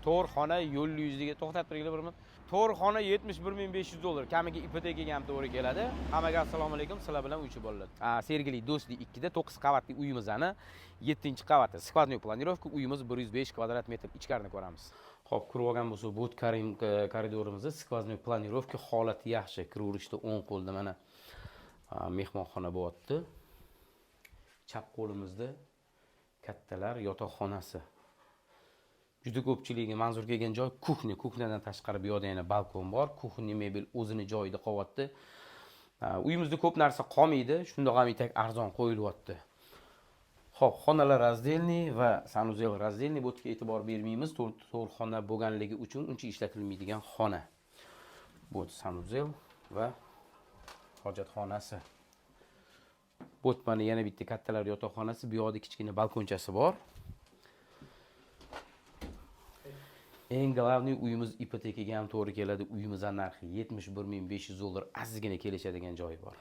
To'rxona yo'l yuziga to'xtab turinglar bir minut. To'rxona 71500 dollar. Kamiga ipotekaga ham to'g'ri keladi. Hammaga assalomu alaykum. Sizlar bilan uchi bolalar. Sergeli do'stlik 2 da 9 qavatli uyimizni 7-qavati. Skladnoy planirovka uyimiz 105 kvadrat metr. Ichkarini ko'ramiz. Xo'p, kirib olgan bo'lsa, bu koridorimizni skladnoy planirovka holati yaxshi. Kiraverishda o'ng qo'lda mana mehmonxona bo'lyapti. Chap qo'limizda kattalar yotoqxonasi. Juda ko'pchiligiga manzur kelgan joy kuxnya. Kuxnyadan tashqari bu yerda yana balkon bor. Kuxnya mebel o'zini joyida qolyapti. Uyimizda ko'p narsa qolmaydi. Shundoq ham itak arzon qo'yilyapti. Xo'p, xonalar razdelniy va sanuzel razdelniy. Bu yerga e'tibor bermaymiz. To'rxona bo'lganligi uchun uncha ishlatilmaydigan xona. Bu sanuzel va hojatxonasi. Bu mana yana bitta kattalar yotoqxonasi, bu yerda kichkina balkonchasi bor. Eng glavniy uyimiz ipotekaga ham to'g'ri keladi. Uyimizning narxi 71500 dollar. Azizgina kelishadigan joyi bor.